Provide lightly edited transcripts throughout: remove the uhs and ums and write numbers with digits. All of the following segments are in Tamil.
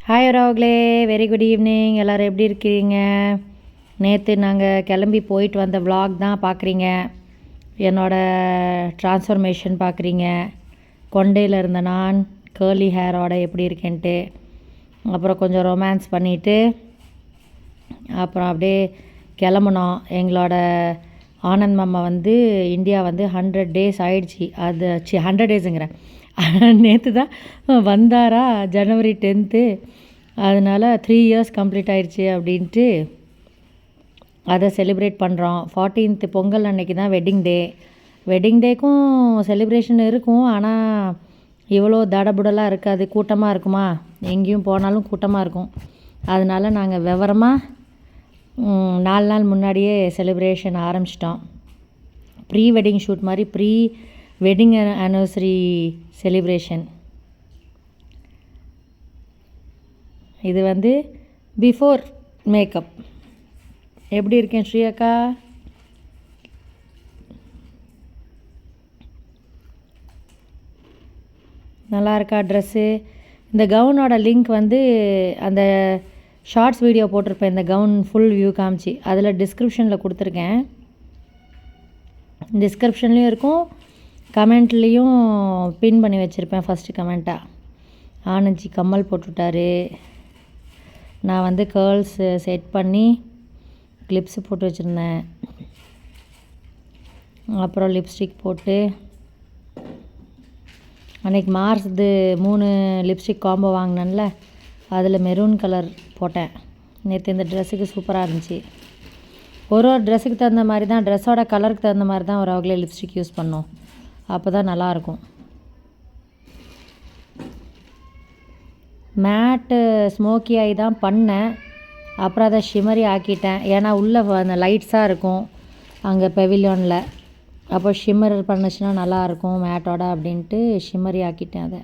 ஹாய் ராகுலே, வெரி குட் ஈவினிங். எல்லோரும் எப்படி இருக்கிறீங்க? நேற்று நாங்கள் கிளம்பி போயிட்டு வந்த vlog தான் பார்க்குறீங்க. என்னோடய ட்ரான்ஸ்ஃபர்மேஷன் பார்க்குறீங்க. கொண்டையில் இருந்த நான் கேர்லி ஹேரோட எப்படி இருக்கேன்ட்டு, அப்புறம் கொஞ்சம் ரொமான்ஸ் பண்ணிவிட்டு அப்புறம் அப்படியே கிளம்புனோம். எங்களோட ஆனந்த் மாமா இந்தியா 100 days ஆயிடுச்சு. அது 100 daysங்கிறேன், நேற்று தான் வந்தாரா, January 10th. அதனால் 3 years கம்ப்ளீட் ஆயிடுச்சு அப்படின்ட்டு அதை செலிப்ரேட் பண்ணுறோம். 14th பொங்கல் அன்னைக்கு தான் வெட்டிங் டே. வெட்டிங் டேக்கும் செலிப்ரேஷன் இருக்கும், ஆனால் இவ்வளோ தடபுடலாக இருக்காது. கூட்டமாக இருக்குமா, எங்கேயும் போனாலும் கூட்டமாக இருக்கும். அதனால் நாங்கள் விவரமாக 4 நாள் முன்னாடியே செலிப்ரேஷன் ஆரம்பிச்சிட்டோம். ப்ரீ வெட்டிங் ஷூட் மாதிரி ப்ரீ வெட்டிங் ஆனிவர்சரி செலிப்ரேஷன். இது பிஃபோர் மேக்கப். எப்படி இருக்கேன் ஸ்ரீயக்கா? நல்லா இருக்கா ட்ரெஸ்ஸு? இந்த கவுனோட லிங்க் அந்த ஷார்ட்ஸ் வீடியோ போட்டிருப்பேன். இந்த கவுன் ஃபுல் வியூ காமிச்சு அதில் டிஸ்கிரிப்ஷனில் கொடுத்துருக்கேன். டிஸ்கிரிப்ஷன்லேயும் இருக்கும், கமெண்ட்லேயும் பின் பண்ணி வச்சுருப்பேன். ஃபஸ்ட்டு கமெண்ட்டாக ஆனந்தி கம்மல் போட்டுவிட்டாரு. நான் கேர்ள்ஸ் செட் பண்ணி கிளிப்ஸு போட்டு வச்சுருந்தேன். அப்புறம் லிப்ஸ்டிக் போட்டு அன்றைக்கி மார்ஸ்து 3 லிப்ஸ்டிக் காம்போ வாங்கினேன்ல, அதில் மெரூன் கலர் போட்டேன். நேற்று இந்த ட்ரெஸ்ஸுக்கு சூப்பராக இருந்துச்சு. ஒரு ட்ரெஸ்ஸுக்கு தகுந்த மாதிரி தான், ட்ரெஸ்ஸோட கலருக்கு தகுந்த மாதிரி தான் ஒரு அவங்களே லிப்ஸ்டிக் யூஸ் பண்ணோம். அப்போ தான் நல்லாயிருக்கும். மேட்டு ஸ்மோக்கி ஆகி தான் பண்ணேன், அப்புறம் அதை ஷிமரி ஆக்கிட்டேன். ஏன்னா உள்ளே அந்த லைட்ஸாக இருக்கும் அங்கே பெவிலியானில், அப்போ ஷிம்மர் பண்ணுச்சுன்னா நல்லாயிருக்கும் மேட்டோட அப்படின்ட்டு ஷிமரி ஆக்கிட்டேன் அதை.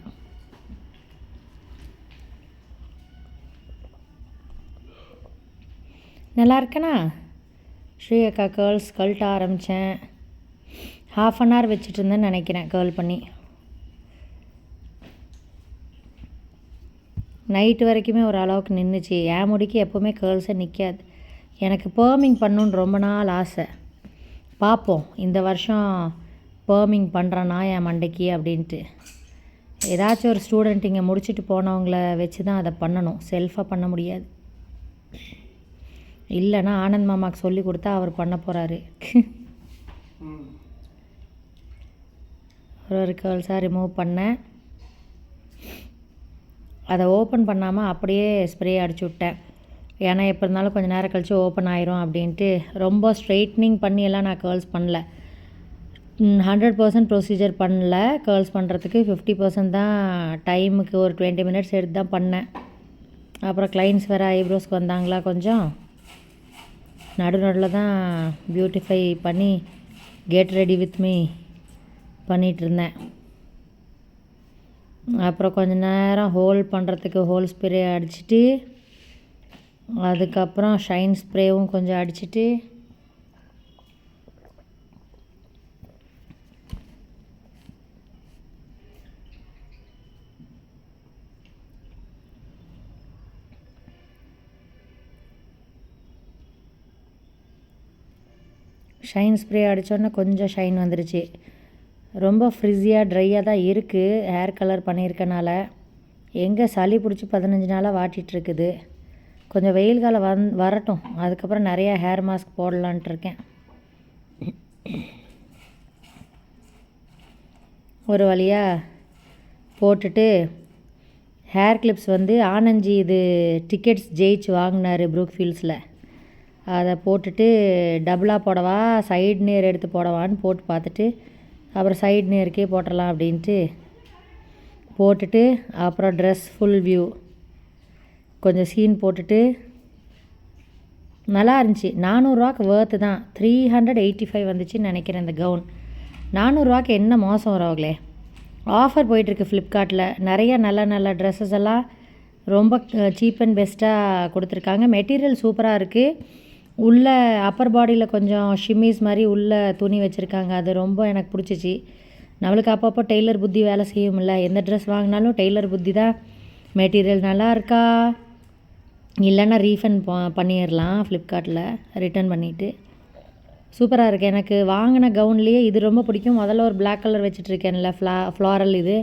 நல்லா இருக்கேனா? ஸ்ரீயக்கா கேர்ள்ஸ் கழட்ட ஆரம்பித்தேன். 1/2 hour வச்சுட்டு இருந்தேன்னு நினைக்கிறேன் கேர்ள் பண்ணி. நைட்டு வரைக்குமே ஒரு அளவுக்கு நின்றுச்சு. என் முடிக்கு எப்போவுமே கேர்ள்ஸை நிற்காது. எனக்கு பேர்மிங் பண்ணணுன்னு ரொம்ப நாள் ஆசை. பார்ப்போம் இந்த வருஷம் பேர்மிங் பண்ணுறேன்னா என் மண்டைக்கு அப்படின்ட்டு. ஏதாச்சும் ஒரு ஸ்டூடெண்ட் இங்கே முடிச்சுட்டு போனவங்கள வச்சு தான் அதை பண்ணணும், செல்ஃபாக பண்ண முடியாது. இல்லைன்னா ஆனந்த் மாமாவுக்கு சொல்லி கொடுத்தா அவர் பண்ண போகிறாரு. ஒரு கேர்ள்ஸாக ரிமூவ் பண்ணேன். அதை ஓப்பன் பண்ணாமல் அப்படியே ஸ்ப்ரே அடிச்சு விட்டேன். ஏன்னா எப்போ இருந்தாலும் கொஞ்சம் நேரம் கழித்து ஓப்பன் ஆயிரும் அப்படின்ட்டு. ரொம்ப ஸ்ட்ரெயிட்னிங் பண்ணியெல்லாம் நான் கேர்ள்ஸ் பண்ணல. 100% ப்ரொசீஜர் பண்ணல. கேர்ள்ஸ் பண்ணுறதுக்கு 50% தான் டைமுக்கு ஒரு 20 minutes எடுத்து தான் பண்ணேன். அப்புறம் கிளைண்ட்ஸ் வேறு ஐப்ரோஸ்க்கு வந்தாங்களா, கொஞ்சம் நடுநடுவில் தான் பியூட்டிஃபை பண்ணி கெட் ரெடி வித் மீ பண்ணிகிட்ருந்தேன். அப்புறம் கொஞ்சம் நேரம் ஹோல்ட் பண்ணுறதுக்கு ஹோல் ஸ்ப்ரே அடிச்சுட்டு, அதுக்கப்புறம் ஷைன் ஸ்ப்ரேவும் கொஞ்சம் அடிச்சுட்டு, ஷைன் ஸ்ப்ரே அடித்தோன்னே கொஞ்சம் ஷைன் வந்துருச்சு. ரொம்ப ஃப்ரிஸியாக ட்ரையாக தான் இருக்குது ஹேர் கலர் பண்ணியிருக்கனால. எங்கே சளி பிடிச்சி 15 நாளாக வாட்டிகிட்ருக்குது. கொஞ்சம் வெயில் காலம் வரட்டும், அதுக்கப்புறம் நிறையா ஹேர் மாஸ்க் போடலான்ட்டு இருக்கேன். ஒரு வழியாக போட்டுட்டு ஹேர் கிளிப்ஸ் ஆனந்தி இது டிக்கெட்ஸ் ஜெயிச்சு வாங்கினார் ப்ரூக்ஃபீல்ட்ஸில். அதை போட்டுட்டு டபுளாக போடவா சைடு நேர் எடுத்து போடவான்னு போட்டு பார்த்துட்டு, அப்புறம் சைடு நேருக்கே போட்டுடலாம் அப்படின்ட்டு போட்டுட்டு, அப்புறம் ட்ரெஸ் ஃபுல் வியூ கொஞ்சம் சீன் போட்டுட்டு நல்லா இருந்துச்சு. 400 ரூபாய்க்கு வேர்த்து தான். 385 வந்துச்சுன்னு நினைக்கிறேன் இந்த கவுன். 400 ரூபாய்க்கு என்ன மோசம் வரவங்களே. ஆஃபர் போயிட்டுருக்கு ஃப்ளிப்கார்ட்டில். நிறைய நல்ல நல்ல ட்ரெஸ்ஸஸ் எல்லாம் ரொம்ப சீப் அண்ட் பெஸ்ட்டாக கொடுத்துருக்காங்க. மெட்டீரியல் சூப்பராக இருக்குது. உள்ளே அப்பர் பாடியில் கொஞ்சம் ஷிம்மிஸ் மாதிரி உள்ளே துணி வச்சுருக்காங்க. அது ரொம்ப எனக்கு பிடிச்சிச்சு. நம்மளுக்கு அப்பப்போ டெய்லர் புத்தி வேலை செய்யும்ல. எந்த ட்ரெஸ் வாங்கினாலும் டெய்லர் புத்தி தான் மெட்டீரியல் நல்லா இருக்கா இல்லைன்னா ரீஃபண்ட் பண்ணிடலாம் ஃப்ளிப்கார்ட்டில் ரிட்டர்ன் பண்ணிவிட்டு. சூப்பராக இருக்குது. எனக்கு வாங்கின கவுன்லேயே இது ரொம்ப பிடிக்கும். முதல்ல ஒரு பிளாக் கலர் வச்சுட்ருக்கேன்ல ஃப்ளாரல் இது,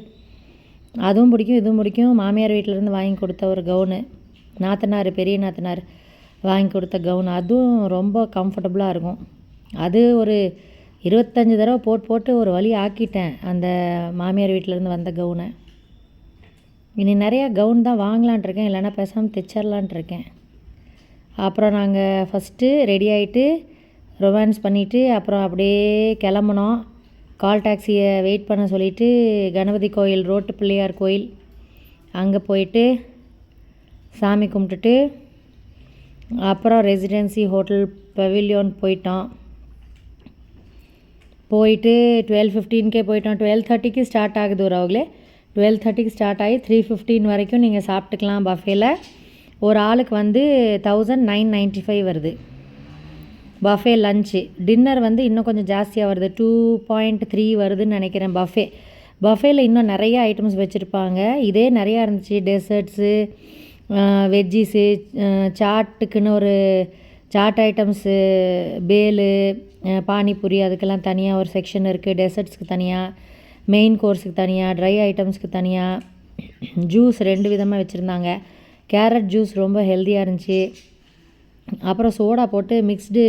அதுவும் பிடிக்கும் இதுவும் பிடிக்கும். மாமியார் வீட்டிலேருந்து வாங்கி கொடுத்த ஒரு கவுனு, நாத்தனார் பெரிய நாத்தனார் வாங்கி கொடுத்த கவுன், அதுவும் ரொம்ப கம்ஃபர்டபுளாக இருக்கும். அது ஒரு 25 தடவை போட்டு ஒரு வழி ஆக்கிட்டேன் அந்த மாமியார் வீட்டிலேருந்து வந்த கவுனை. இனி நிறையா கவுன் தான் வாங்கலான்ட்ருக்கேன், இல்லைன்னா பேசாமல் தைச்சிடலான்ட்ருக்கேன். அப்புறம் நாங்கள் ஃபஸ்ட்டு ரெடி ஆகிட்டு ரொமான்ஸ் பண்ணிவிட்டு அப்புறம் அப்படியே கிளம்புனோம். கால் டாக்ஸியை வெயிட் பண்ண சொல்லிவிட்டு கணபதி கோயில், ரோட்டு பிள்ளையார் கோயில் அங்கே போயிட்டு சாமி கும்பிட்டுட்டு அப்புறம் ரெசிடென்சி ஹோட்டல் பெவிலியோன் போயிட்டோம். போயிட்டு 12:15 போயிட்டோம். 12:30 ஸ்டார்ட் ஆகுது உறவுகளே. 12:30 ஸ்டார்ட் ஆகி 3:15 வரைக்கும் நீங்கள் சாப்பிட்டுக்கலாம். பஃபேல ஒரு ஆளுக்கு வந்து 1995 வருது பஃபே லஞ்சு. டின்னர் வந்து இன்னும் கொஞ்சம் ஜாஸ்தியாக வருது, 2.3 வருதுன்னு நினைக்கிறேன். பஃபேல இன்னும் நிறைய ஐட்டம்ஸ் வச்சுருப்பாங்க. இதே நிறையா இருந்துச்சு, டெசர்ட்ஸு, வெஜ்ஜீஸு, சாட்டுக்குன்னு ஒரு சாட் ஐட்டம்ஸு, பேலு, பானிபூரி அதுக்கெல்லாம் தனியாக ஒரு செக்ஷன் இருக்குது. டெசர்ட்ஸ்க்கு தனியாக, மெயின் கோர்ஸுக்கு தனியாக, ட்ரை ஐட்டம்ஸ்க்கு தனியாக. ஜூஸ் 2 விதமாக வச்சுருந்தாங்க. கேரட் ஜூஸ் ரொம்ப ஹெல்த்தியாக இருந்துச்சு. அப்புறம் சோடா போட்டு மிக்ஸ்டு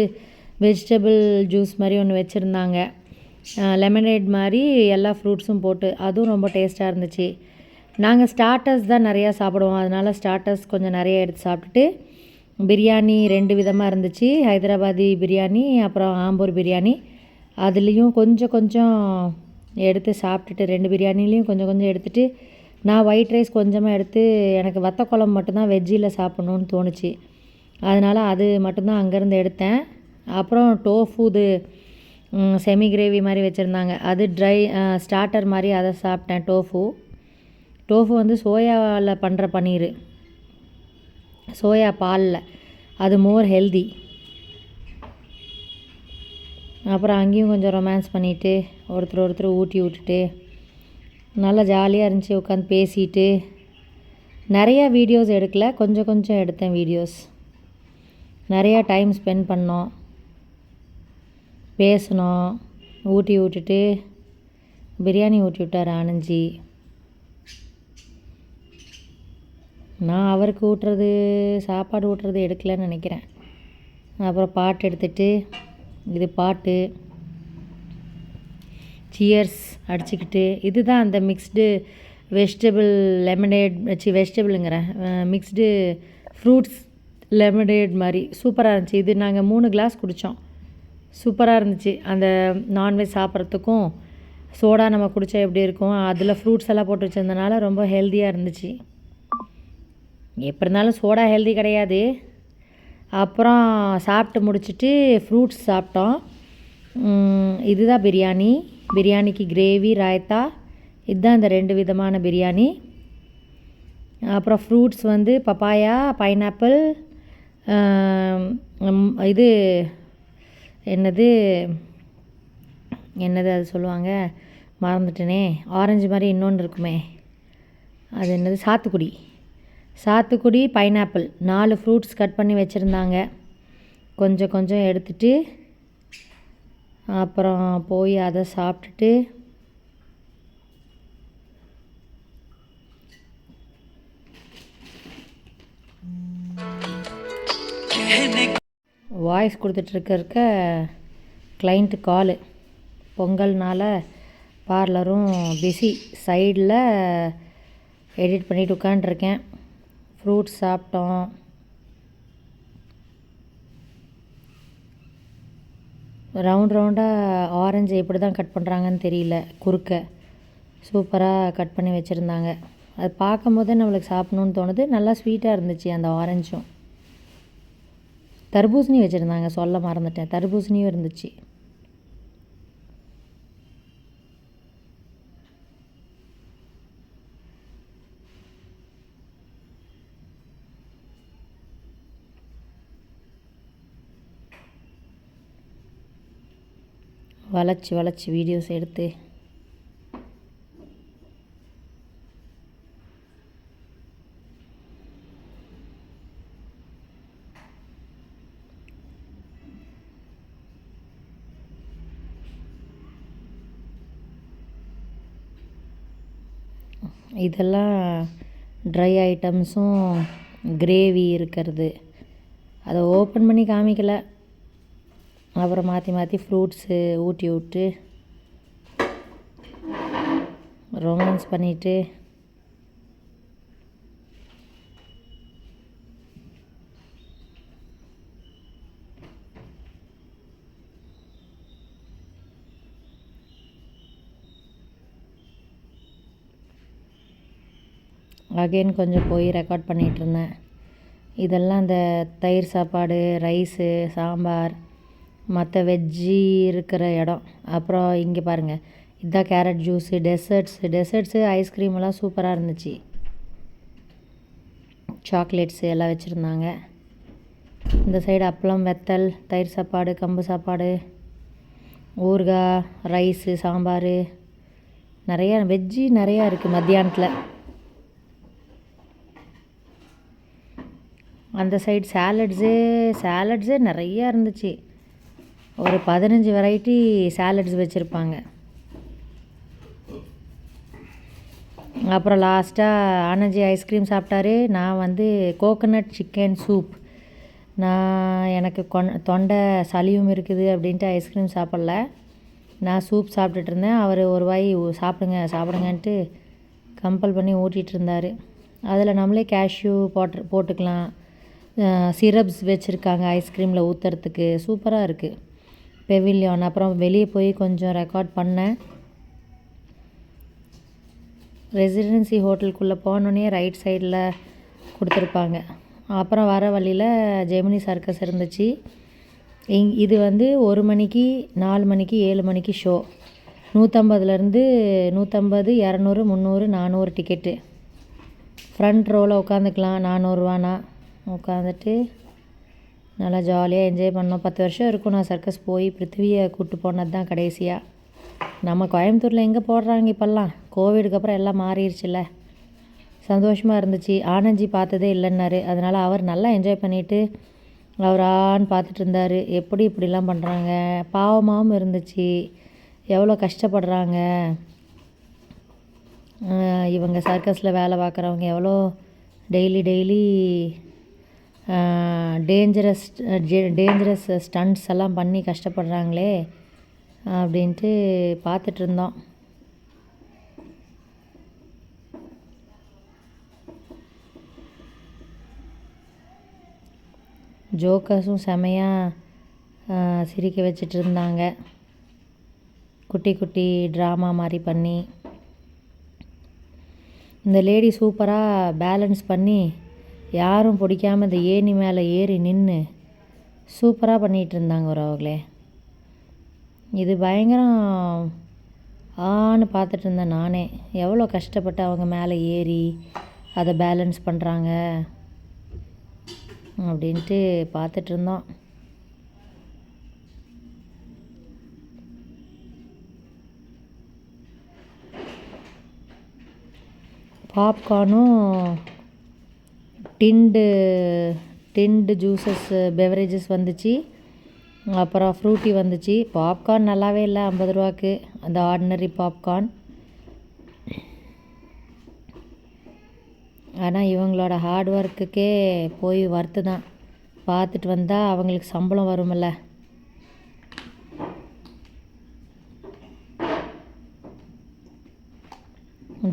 வெஜிடபிள் ஜூஸ் மாதிரி ஒன்று வச்சுருந்தாங்க. லெமனேட் மாதிரி எல்லா ஃப்ரூட்ஸும் போட்டு, அதுவும் ரொம்ப டேஸ்ட்டாக இருந்துச்சு. நாங்கள் ஸ்டார்ட்டர்ஸ் தான் நிறையா சாப்பிடுவோம், அதனால் ஸ்டார்ட்டர்ஸ் கொஞ்சம் நிறைய எடுத்து சாப்பிட்டுட்டு பிரியாணி 2 விதமாக இருந்துச்சு. ஹைதராபாதி பிரியாணி, அப்புறம் ஆம்பூர் பிரியாணி. அதுலேயும் கொஞ்சம் கொஞ்சம் எடுத்து சாப்பிட்டுட்டு 2 பிரியாணிலையும் கொஞ்சம் கொஞ்சம் எடுத்துகிட்டு நான் ஒயிட் ரைஸ் கொஞ்சமாக எடுத்து, எனக்கு வத்த குழம்பு மட்டும்தான் வெஜ்ஜில் சாப்பிட்ணுன்னு தோணுச்சு, அதனால் அது மட்டும்தான் அங்கேருந்து எடுத்தேன். அப்புறம் டோஃபு இது செமி கிரேவி மாதிரி வச்சுருந்தாங்க, அது ட்ரை ஸ்டார்டர் மாதிரி அதை சாப்பிட்டேன். டோஃபு வந்து சோயாவில் பண்ணுற பன்னீர், சோயா பாலில், அது மோர் ஹெல்தி. அப்புறம் அங்கேயும் கொஞ்சம் ரொமான்ஸ் பண்ணிவிட்டு ஒருத்தர் ஊட்டி விட்டுட்டு நல்லா ஜாலியாக இருந்துச்சு. உட்காந்து பேசிட்டு நிறையா வீடியோஸ் எடுக்கல, கொஞ்சம் கொஞ்சம் எடுத்தேன் வீடியோஸ். நிறையா டைம் ஸ்பெண்ட் பண்ணோம், பேசினோம். ஊட்டி விட்டுட்டு பிரியாணி ஊட்டி விட்டார் ஆனந்தி. நான் அவருக்கு ஊட்டுறது, சாப்பாடு ஊட்டுறது எடுக்கலைன்னு நினைக்கிறேன். அப்புறம் பாட்டு எடுத்துகிட்டு, இது பாட்டு சியர்ஸ் அடிச்சுக்கிட்டு, இதுதான் அந்த மிக்ஸ்டு வெஜிடபிள் லெமனேட் வெஜிடபிளுங்கிறேன் மிக்ஸ்டு ஃப்ரூட்ஸ் லெமனேட் மாதிரி சூப்பராக இருந்துச்சு. இது நாங்கள் 3 கிளாஸ் குடித்தோம், சூப்பராக இருந்துச்சு. அந்த நான்வெஜ் சாப்பிட்றதுக்கும் சோடா நம்ம குடித்தா எப்படி இருக்கும், அதில் ஃப்ரூட்ஸ் எல்லாம் போட்டு வச்சுருந்தனால ரொம்ப ஹெல்த்தியாக இருந்துச்சு. எப்படி இருந்தாலும் சோடா ஹெல்தி கிடையாது. அப்புறம் சாப்பிட்டு முடிச்சுட்டு ஃப்ரூட்ஸ் சாப்பிட்டோம். இதுதான் பிரியாணிக்கு கிரேவி, ராய்த்தா, இதுதான் இந்த 2 விதமான பிரியாணி. அப்புறம் ஃப்ரூட்ஸ் வந்து பப்பாயா, பைனாப்பிள், இது என்னது அது சொல்லுவாங்க, மறந்துட்டேனே, ஆரஞ்சு மாதிரி இன்னொன்று இருக்குமே, அது என்னது, சாத்துக்குடி, பைனாப்பிள், 4 ஃப்ரூட்ஸ் கட் பண்ணி வச்சுருந்தாங்க. கொஞ்சம் கொஞ்சம் எடுத்துகிட்டு அப்புறம் போய் அதை சாப்பிட்டுட்டு வாய்ஸ் கொடுத்துட்ருக்க கிளைண்ட்டு காலு. பொங்கல்னால் பார்லரும் பிஸி, சைடில் எடிட் பண்ணிவிட்டு உட்காண்ட்ருக்கேன். ஃப்ரூட்ஸ் சாப்பிட்டோம். ரவுண்டாக ஆரஞ்சு எப்படி தான் கட் பண்ணுறாங்கன்னு தெரியல, குறுக்க சூப்பராக கட் பண்ணி வச்சுருந்தாங்க. அது பார்க்கும் போதே நம்மளுக்கு சாப்பிட்ணுன்னு தோணுது. நல்லா ஸ்வீட்டாக இருந்துச்சு அந்த ஆரஞ்சும். தர்பூசணி வச்சுருந்தாங்க, சொல்ல மறந்துட்டேன், தர்பூசணியும் இருந்துச்சு. வளைச்சி வீடியோஸ் எடுத்து இதெல்லாம் ட்ரை ஐட்டம்ஸும் கிரேவி இருக்கிறது. அதை ஓப்பன் பண்ணி காமிக்கலை. அப்புறம் மாற்றி மாற்றி ஃப்ரூட்ஸு ஊட்டி விட்டு ரொமான்ஸ் பண்ணிவிட்டு அகெயின் கொஞ்சம் போய் ரெக்கார்ட் பண்ணிகிட்ருந்தேன். இதெல்லாம் இந்த தயிர் சாப்பாடு, ரைஸு, சாம்பார், மற்ற வெஜ்ஜி இருக்கிற இடம். அப்புறம் இங்கே பாருங்கள், இதுதான் கேரட் ஜூஸு, டெசர்ட்ஸு ஐஸ்கிரீமெல்லாம் சூப்பராக இருந்துச்சு. சாக்லேட்ஸு எல்லாம் வச்சுருந்தாங்க. இந்த சைடு அப்பளம், வெத்தல், தயிர் சாப்பாடு, கம்பு சாப்பாடு, ஊறுகாய், ரைஸு, சாம்பார், நிறையா வெஜ்ஜி நிறையா இருக்குது மத்தியானத்தில். அந்த சைடு சாலட்ஸே நிறையா இருந்துச்சு. ஒரு 15 வெரைட்டி சாலட்ஸ் வச்சுருப்பாங்க. அப்புறம் லாஸ்ட்டாக ஆனந்தி ஐஸ்கிரீம் சாப்பிட்டாரு. நான் கோகோனட் சிக்கன் சூப். எனக்கு தொண்டை சளியும் இருக்குது அப்படின்ட்டு ஐஸ்கிரீம் சாப்பிட்ல. நான் சூப் சாப்பிட்டுட்டு இருந்தேன். அவர் ஒரு வாய் சாப்பிடுங்கன்ட்டு கம்பல் பண்ணி ஊட்டிகிட்டு இருந்தார். அதில் நம்மளே கேஷ்யூ போட்டுக்கலாம். சிரப்ஸ் வச்சுருக்காங்க ஐஸ்கிரீமில் ஊற்றுறதுக்கு. சூப்பராக இருக்குது பெவிலியான். அப்புறம் வெளியே போய் கொஞ்சம் ரெக்கார்ட் பண்ணேன். ரெசிடென்சி ஹோட்டலுக்குள்ளே போனோடனே ரைட் சைடில் கொடுத்துருப்பாங்க. அப்புறம் வர வழியில் ஜெமினி சர்க்கஸ் இருந்துச்சு. இது 1 மணிக்கு, 4 மணிக்கு, 7 மணிக்கு ஷோ. 150 200 300 400 டிக்கெட்டு. ஃப்ரண்ட் ரோவில் உட்காந்துக்கலாம். 400 உட்காந்துட்டு நல்லா ஜாலியாக என்ஜாய் பண்ணோம். 10 வருஷம் இருக்கும் நான் சர்க்கஸ் போய். பிருத்திவியை கூப்பிட்டு போனது தான் கடைசியாக. நம்ம கோயம்புத்தூரில் எங்கே போடுறாங்க இப்போல்லாம். கோவிடுக்கு அப்புறம் எல்லாம் மாறிடுச்சுல்ல. சந்தோஷமாக இருந்துச்சு. ஆனந்தி பார்த்ததே இல்லைன்னாரு. அதனால் அவர் நல்லா என்ஜாய் பண்ணிவிட்டு அவர் பார்த்துட்டு இருந்தார். எப்படி இப்படிலாம் பண்ணுறாங்க, பாவமாகவும் இருந்துச்சு. எவ்வளோ கஷ்டப்படுறாங்க இவங்க சர்க்கஸில் வேலை பார்க்குறவங்க. எவ்வளோ டெய்லி டேஞ்சரஸ் ஸ்டண்ட்ஸ் எல்லாம் பண்ணி கஷ்டப்படுறாங்களே அப்படின்ட்டு பார்த்துட்டு இருந்தோம். ஜோக்கர்ஸும் செமையாக சிரிக்க வச்சிட்டு இருந்தாங்க. குட்டி குட்டி ட்ராமா மாதிரி பண்ணி. இந்த லேடி சூப்பராக பேலன்ஸ் பண்ணி யாரும் பிடிக்காமல் இந்த ஏணி மேலே ஏறி நின்று சூப்பராக பண்ணிகிட்டு இருந்தாங்க அவங்களே. இது பயங்கரம் பார்த்துட்டு இருந்தேன் நானே. எவ்வளோ கஷ்டப்பட்டு அவங்க மேலே ஏறி அதை பேலன்ஸ் பண்ணுறாங்க அப்படின்ட்டு பார்த்துட்டு இருந்தோம். பாப்கார்னும் டிண்டு ஜூஸஸ் பெவரேஜஸ் வந்துச்சு. அப்புறம் ஃப்ரூட்டி வந்துச்சு. பாப்கார்ன் நல்லாவே இல்லை 50 ரூபாய்க்கு. அந்த ஆர்டினரி பாப்கார்ன். ஆனால் இவங்களோட ஹார்ட் ஒர்க்குக்கே போய் வறுத்து தான். பார்த்துட்டு வந்தால் அவங்களுக்கு சம்பளம் வருமில்ல.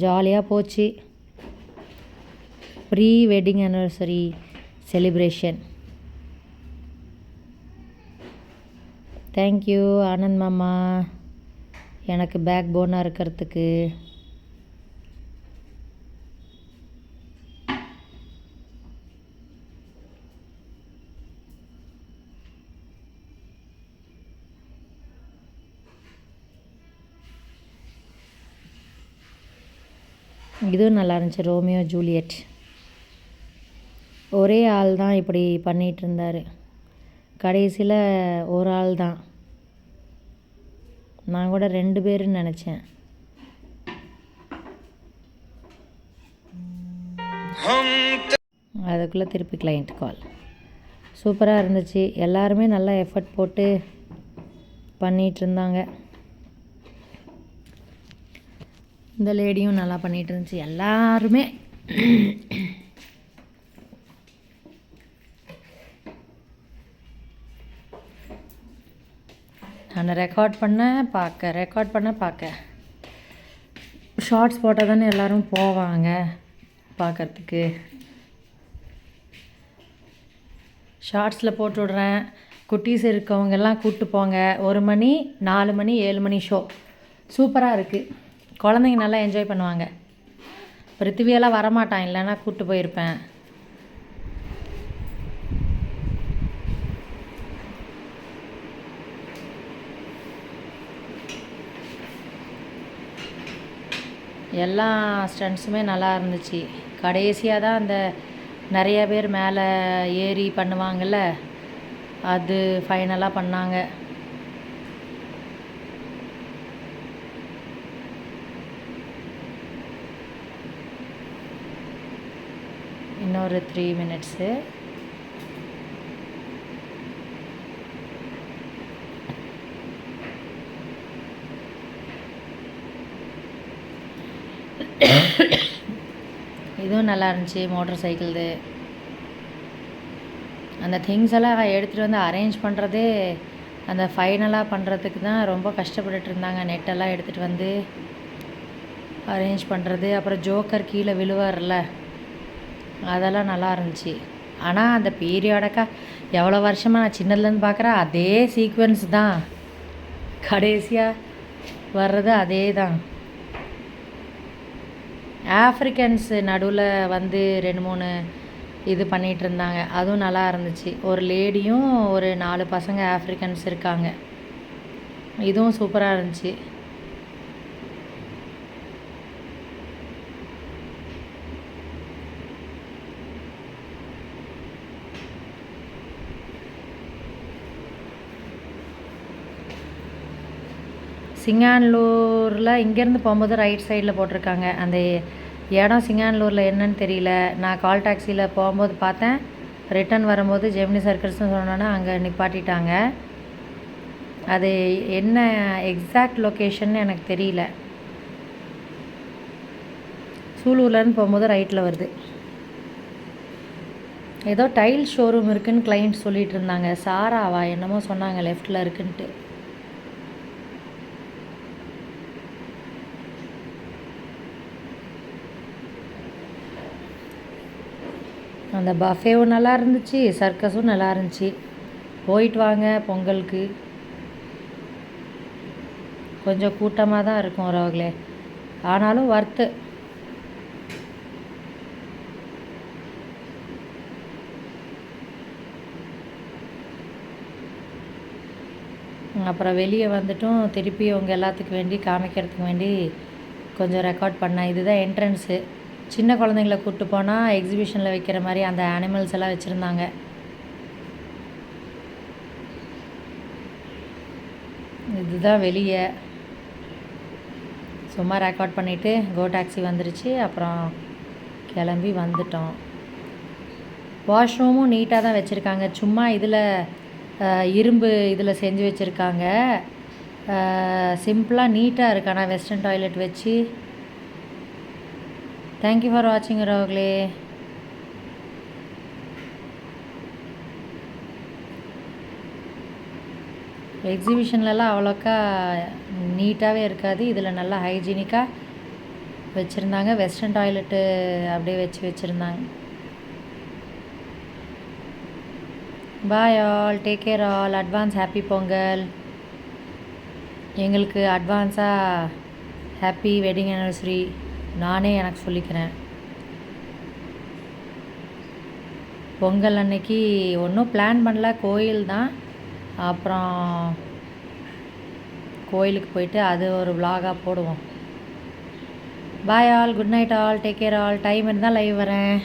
ஜாலியாக போச்சு. Pre wedding anniversary celebration. Thank you Anand மாமா, எனக்கு பேக் போனாக இருக்கிறதுக்கு. இதுவும் நல்லா இருந்துச்சு. Romeo Juliet. ஒரே ஆள் தான் இப்படி பண்ணிகிட்டு இருந்தார். கடைசியில் ஒரு ஆள் தான். நான் கூட 2 பேருன்னு நினச்சேன். அதுக்குள்ளே திருப்பி கிளைண்ட் கால். சூப்பராக இருந்துச்சு. எல்லாருமே நல்லா எஃபர்ட் போட்டு பண்ணிகிட்டு இருந்தாங்க. இந்த லேடியும் நல்லா பண்ணிகிட்டு இருந்துச்சு. எல்லாருமே நான் ரெக்கார்ட் பண்ண பார்க்க ஷார்ட்ஸ் போட்டால் தானே எல்லோரும் போவாங்க பார்க்குறதுக்கு. ஷார்ட்ஸில் போட்டு விட்றேன். குட்டீஸ் இருக்கவங்கெல்லாம் கூப்பிட்டு போங்க. 1 மணி, 4 மணி, 7 மணி ஷோ சூப்பராக இருக்குது. குழந்தைங்க நல்லா என்ஜாய் பண்ணுவாங்க. பிருத்திவியெல்லாம் வரமாட்டான், இல்லைன்னா கூப்பிட்டு போயிருப்பேன். எல்லா ஸ்டண்ட்ஸுமே நல்லா இருந்துச்சு. கடைசியாக தான் அந்த நிறைய பேர் மேலே ஏறி பண்ணுவாங்கள்ல, அது ஃபைனலாக பண்ணாங்க. இன்னொரு 3 மினிட்ஸு. இதுவும் நல்லா இருந்துச்சு. மோட்டர் சைக்கிள்து அந்த திங்ஸ் எல்லாம் எடுத்துகிட்டு வந்து அரேஞ்ச் பண்ணுறதே அந்த ஃபைனலாக பண்ணுறதுக்கு தான் ரொம்ப கஷ்டப்பட்டுட்டு இருந்தாங்க. நெட்டெல்லாம் எடுத்துகிட்டு வந்து அரேஞ்ச் பண்ணுறது. அப்புறம் ஜோக்கர் கீழே விழுவார்ல, அதெல்லாம் நல்லா இருந்துச்சு. ஆனால் அந்த பீரியாடக்காக எவ்வளோ வருஷமாக நான் சின்னதுலேருந்து பார்க்குறேன், அதே சீக்வென்ஸ் தான் கடைசியாக வர்றது, அதே தான். ஆஃப்ரிக்கன்ஸ் நடுவில் வந்து 2-3 இது பண்ணிகிட்டு இருந்தாங்க. அதுவும் நல்லா இருந்துச்சு. ஒரு லேடியும் ஒரு 4 பசங்க ஆஃப்ரிக்கன்ஸ் இருக்காங்க. இதுவும் சூப்பராக இருந்துச்சு. சிங்கானூரில் இங்கேருந்து போகும்போது ரைட் சைடில் போட்டிருக்காங்க. அந்த இடம் சிங்கானூரில் என்னன்னு தெரியல. நான் கால் டாக்ஸியில் போகும்போது பார்த்தேன். ரிட்டன் வரும்போது ஜெமினி சர்க்கிள்ஸ்னு சொன்னோன்னா அங்கே நிப்பாட்டிட்டாங்க. அது என்ன எக்ஸாக்ட் லொக்கேஷன் எனக்கு தெரியல. சூலூர்லேருந்து போகும்போது ரைட்டில் வருது. ஏதோ டைல் ஷோரூம் இருக்குதுன்னு கிளைண்ட் சொல்லிகிட்டு இருந்தாங்க. சாராவா என்னமோ சொன்னாங்க லெஃப்டில் இருக்குன்ட்டு. அந்த பஃபேவும் நல்லா இருந்துச்சு, சர்க்கஸும் நல்லா இருந்துச்சு. போயிட்டு வாங்க பொங்கலுக்கு. கொஞ்சம் கூட்டமாக தான் இருக்கும் உறவுகளே, ஆனாலும் வர்த்து. அப்புறம் வெளியே வந்துட்டும் திருப்பி உங்கள் எல்லாத்துக்கு வேண்டி காமிக்கிறதுக்கு வேண்டி கொஞ்சம் ரெக்கார்ட் பண்ணேன். இதுதான் என்ட்ரன்ஸு. சின்ன குழந்தைங்கள கூப்பிட்டு போனால் எக்ஸிபிஷனில் வைக்கிற மாதிரி அந்த அனிமல்ஸ் எல்லாம் வச்சுருந்தாங்க. இதுதான் வெளியே. சும்மா ரெக்கார்ட் பண்ணிவிட்டு கோ டாக்ஸி வந்துருச்சு. அப்புறம் கிளம்பி வந்துட்டோம். வாஷ்ரூமும் நீட்டாக தான் வச்சுருக்காங்க. சும்மா இதில் இரும்பு இதில் செஞ்சு வச்சுருக்காங்க. சிம்பிளாக நீட்டாக இருக்கு. ஆனால் வெஸ்டர்ன் டாய்லெட் வச்சு. தேங்க்யூ ஃபார் வாட்சிங் உறவுகளே. எக்ஸிபிஷன்லலாம் அவ்வளோக்கா நீட்டாகவே இருக்காது. இதில் நல்லா ஹைஜீனிக்காக வச்சுருந்தாங்க. வெஸ்டர்ன் டாய்லெட்டு அப்படியே வச்சுருந்தாங்க. Bye all, take care all. Advance happy Pongal. எங்களுக்கு அட்வான்ஸாக ஹாப்பி வெட்டிங் ஆனிவர்சரி நானே எனக்கு சொல்லிக்கிறேன். பொங்கல் அன்னைக்கு ஒன்றும் பிளான் பண்ணல, கோயில் தான். அப்புறம் கோயிலுக்கு போயிட்டு அது ஒரு vlog-ஆ போடுவோம். Bye all, good night all, take care all. Time இருந்தால் லைவ் வரேன்.